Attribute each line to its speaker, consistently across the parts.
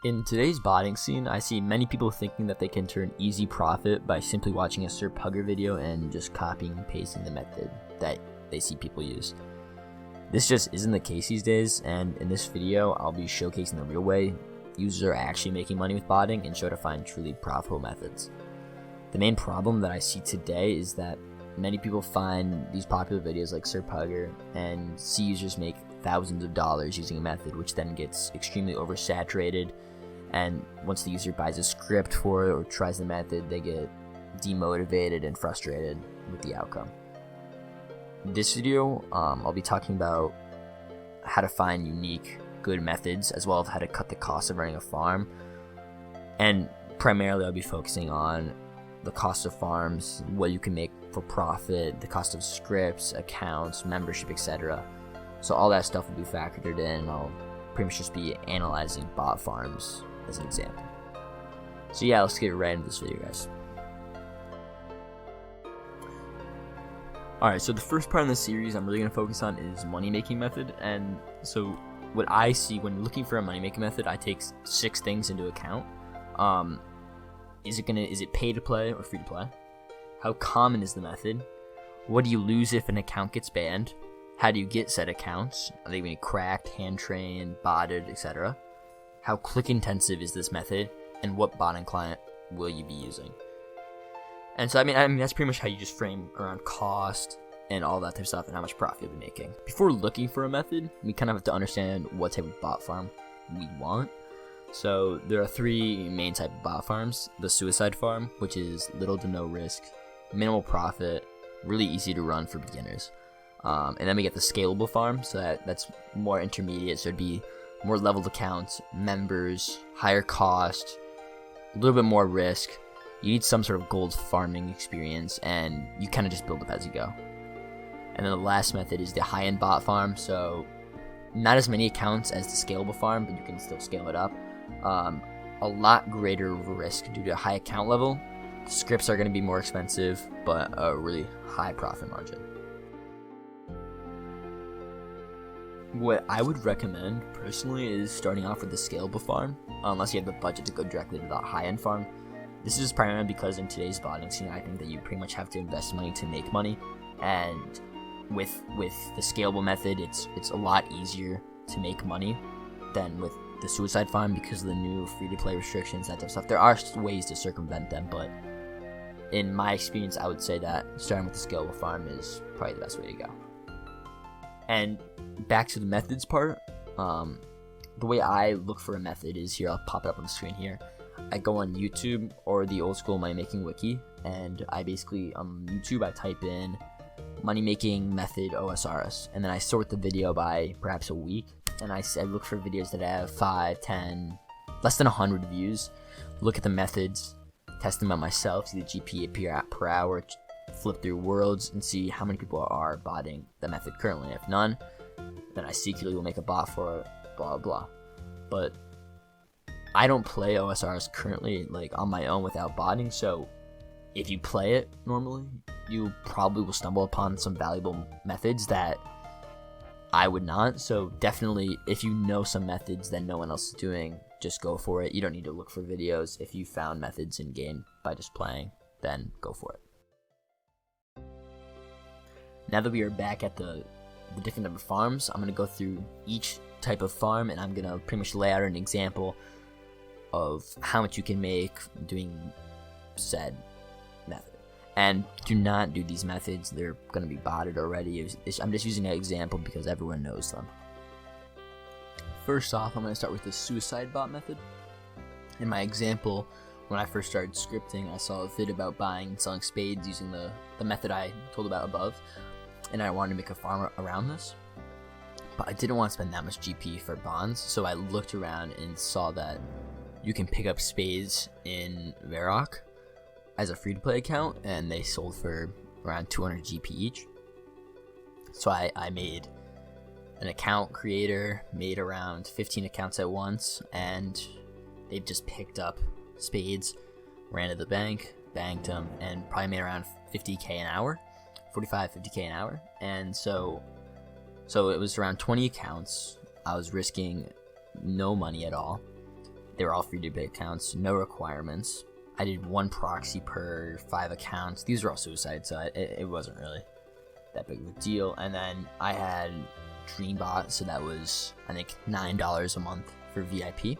Speaker 1: In today's botting scene, I see many people thinking that they can turn easy profit by simply watching a SERP hugger video and just copying and pasting the method that they see people use. This just isn't the case these days, and in this video, I'll be showcasing the real way users are actually making money with botting and show to find truly profitable methods. The main problem that I see today is that many people find these popular videos like SERP hugger and see users make thousands of dollars using a method, which then gets extremely oversaturated. And once the user buys a script for it or tries the method, they get demotivated and frustrated with the outcome. In this video, I'll be talking about how to find unique, good methods, as well as how to cut the cost of running a farm. And primarily, I'll be focusing on the cost of farms, what you can make for profit, the cost of scripts, accounts, membership, etc. So all that stuff will be factored in. I'll pretty much just be analyzing bot farms as an example. So yeah, let's get right into this video, guys. Alright, so the first part of the series I'm really going to focus on is money making method. And so what I see when looking for a money making method, I take 6 things into account. Is it pay to play or free to play? How common is the method? What do you lose if an account gets banned? How do you get said accounts? Are they going to be cracked, hand trained, botted, etc.? How click intensive is this method, and what botting client will you be using? And so I mean that's pretty much how you just frame around cost and all that type of stuff and how much profit you'll be making. Before looking for a method, we kind of have to understand what type of bot farm we want. So there are 3 main type of bot farms: the suicide farm, which is little to no risk, minimal profit, really easy to run for beginners. And then we get the scalable farm, so that's more intermediate, so it'd be more leveled accounts, members, higher cost, a little bit more risk. You need some sort of gold farming experience, and you kind of just build up as you go. And then the last method is the high-end bot farm, so not as many accounts as the scalable farm, but you can still scale it up. A lot greater risk due to a high account level. Scripts are going to be more expensive, but a really high profit margin. What I would recommend personally is starting off with the scalable farm, unless you have the budget to go directly to the high-end farm. This is primarily because in today's botting scene, I think that you pretty much have to invest money to make money, and with the scalable method, it's a lot easier to make money than with the suicide farm because of the new free-to-play restrictions, that type of stuff. There are ways to circumvent them, but in my experience, I would say that starting with the scalable farm is probably the best way to go. And back to the methods part, the way I look for a method is here. I'll pop it up on the screen here. I go on YouTube or the old school money making wiki, and I basically on YouTube I type in money making method OSRS, and then I sort the video by perhaps a week, and I look for videos that have 5, 10, less than 100 views. Look at the methods, test them out myself, see the GPA per hour, flip through worlds and see how many people are botting the method currently. If none, then I secretly will make a bot for it, blah blah. But I don't play OSRs currently like on my own without botting, so if you play it normally, you probably will stumble upon some valuable methods that I would not. So definitely, if you know some methods that no one else is doing, just go for it. You don't need to look for videos. If you found methods in game by just playing, then go for it. Now that we are back at the different type of farms, I'm going to go through each type of farm, and I'm going to pretty much lay out an example of how much you can make doing said method. And do not do these methods. They're going to be botted already. I'm just using an example because everyone knows them. First off, I'm going to start with the suicide bot method. In my example, when I first started scripting, I saw a vid about buying and selling spades using the method I told about above, and I wanted to make a farm around this. But I didn't want to spend that much GP for bonds, so I looked around and saw that you can pick up spades in Varrock as a free-to-play account, and they sold for around 200 GP each. So I made an account creator, made around 15 accounts at once, and they just picked up spades, ran to the bank, banked them, and probably made around 50k an hour, 50k an hour. And so it was around 20 accounts. I was risking no money at all. They were all free to play accounts, no requirements. I did 1 proxy per 5 accounts. These were all suicide, so it wasn't really that big of a deal. And then I had Dreambot, so that was, I think, $9 a month for VIP.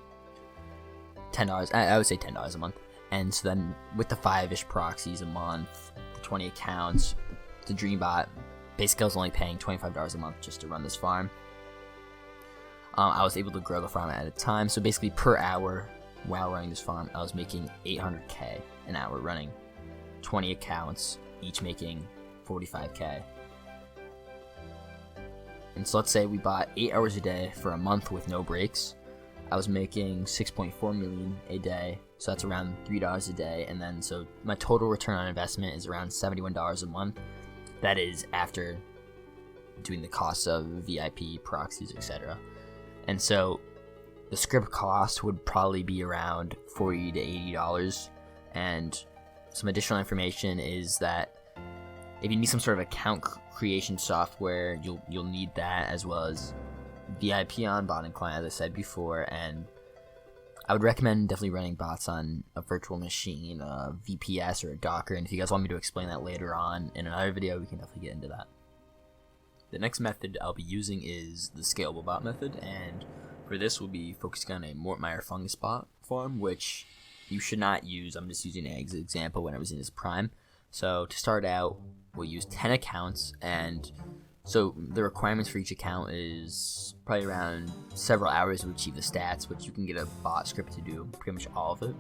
Speaker 1: $10, I would say $10 a month. And so then with the 5-ish proxies a month, the 20 accounts, the Dreambot, basically I was only paying $25 a month just to run this farm. I was able to grow the farm at a time, so basically per hour while running this farm, I was making $800K an hour running 20 accounts, each making $45K. And so let's say we bought 8 hours a day for a month with no breaks. I was making $6.4 million a day, so that's around $3 a day, and then so my total return on investment is around $71 a month. That is after doing the costs of VIP, proxies, etc. And so the script cost would probably be around $40 to $80. And some additional information is that if you need some sort of account creation software, you'll need that, as well as VIP on bot and client, as I said before. And I would recommend definitely running bots on a virtual machine, a VPS, or a Docker. And if you guys want me to explain that later on in another video, we can definitely get into that. The next method I'll be using is the scalable bot method, and for this we'll be focusing on a Mortmeyer fungus bot farm, which you should not use. I'm just using an example when I was in his prime. So to start out, we'll use 10 accounts, and so the requirements for each account is probably around several hours to achieve the stats, which you can get a bot script to do pretty much all of it.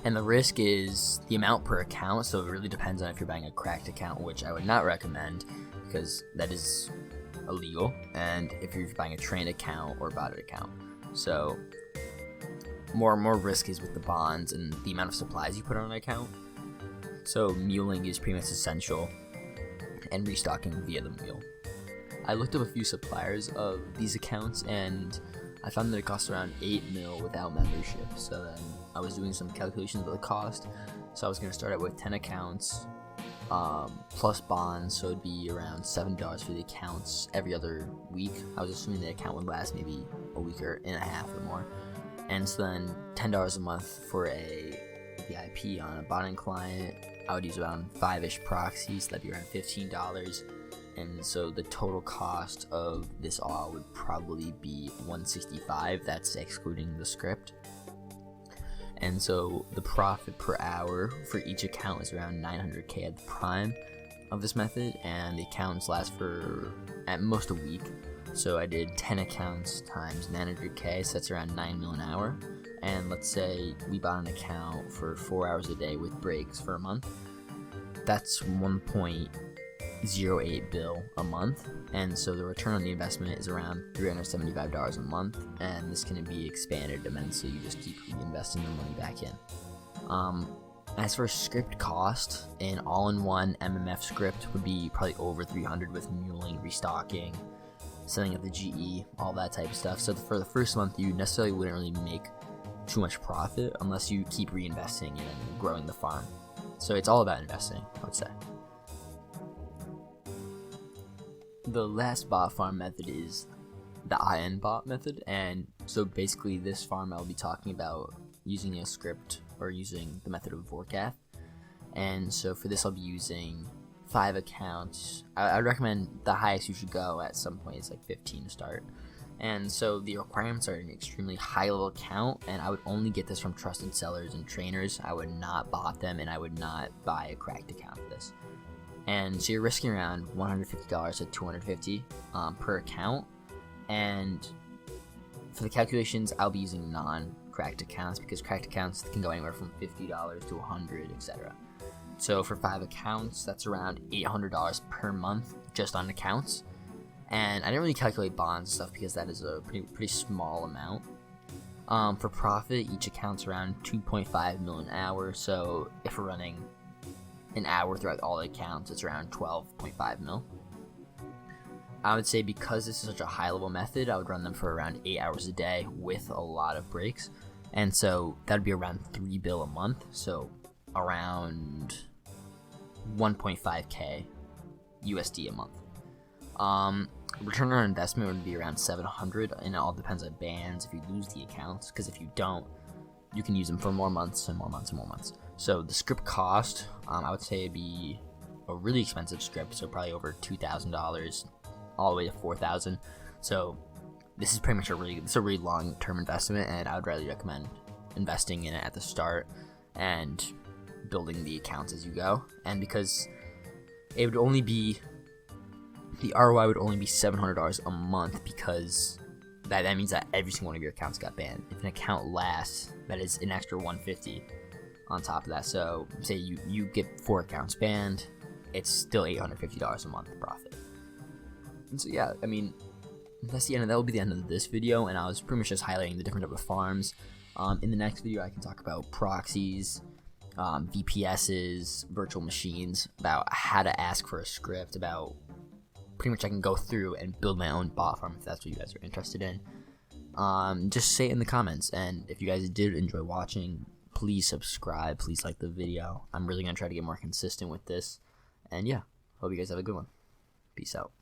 Speaker 1: And the risk is the amount per account, so it really depends on if you're buying a cracked account, which I would not recommend because that is illegal, and if you're buying a trained account or botted account. So more risk is with the bonds and the amount of supplies you put on an account. So muling is pretty much essential, and restocking via the mule. I looked up a few suppliers of these accounts, and I found that it costs around 8 mil without membership. So then I was doing some calculations of the cost. So I was going to start out with 10 accounts plus bonds, so it'd be around $7 for the accounts every other week. I was assuming the account would last maybe a week and a half or more. And so then $10 a month for a VIP on a botting client. I would use around 5-ish proxies, so that'd be around $15. And so the total cost of this all would probably be $165. That's excluding the script. And so the profit per hour for each account is around $900K at the prime of this method, and the accounts last for at most a week. So I did 10 accounts times $900K, so that's around $9 mil an hour. And let's say we bought an account for 4 hours a day with breaks for a month. That's 1.08 bill a month, and so the return on the investment is around $375 a month, and this can be expanded immensely. You just keep reinvesting the money back in. As for script cost, an all-in-one MMF script would be probably over $300 with muling, restocking, setting up the GE, all that type of stuff. So for the first month, you necessarily wouldn't really make too much profit unless you keep reinvesting and growing the farm. So it's all about investing, I would say. The last bot farm method is the IN bot method, and so basically this farm I'll be talking about using a script or using the method of Vorkath. And so for this I'll be using 5 accounts. I recommend the highest you should go at some point is like 15 to start. And so the requirements are an extremely high level account, and I would only get this from trusted sellers and trainers. I would not bot them, and I would not buy a cracked account for this. And so you're risking around $150 to $250 per account. And for the calculations, I'll be using non-cracked accounts because cracked accounts can go anywhere from $50 to $100, etc. So for 5 accounts, that's around $800 per month just on accounts. And I didn't really calculate bonds and stuff because that is a pretty small amount. For profit, each account's around 2.5 mil an hour. So if we're running an hour throughout all the accounts, it's around 12.5 mil. I would say because this is such a high level method, I would run them for around 8 hours a day with a lot of breaks. And so that would be around 3 bill a month. So around 1.5K USD a month. Return on investment would be around 700, and it all depends on bans if you lose the accounts, because if you don't, you can use them for more months and more months and more months. So the script cost, I would say it'd be a really expensive script, so probably over $2,000 all the way to $4,000. So this is pretty much a really long-term investment, and I would really recommend investing in it at the start and building the accounts as you go. And because it would only be, the ROI would only be $700 a month, because that means that every single one of your accounts got banned. If an account lasts, that is an extra $150 on top of that. So say you get 4 accounts banned, it's still $850 a month profit. And so yeah, I mean, that will be the end of this video, and I was pretty much just highlighting the different type of farms. In the next video, I can talk about proxies, VPSs, virtual machines, about how to ask for a script, about pretty much I can go through and build my own bot farm if that's what you guys are interested in. Just say it in the comments, and if you guys did enjoy watching, please subscribe, please like the video. I'm really going to try to get more consistent with this, and yeah, hope you guys have a good one. Peace out.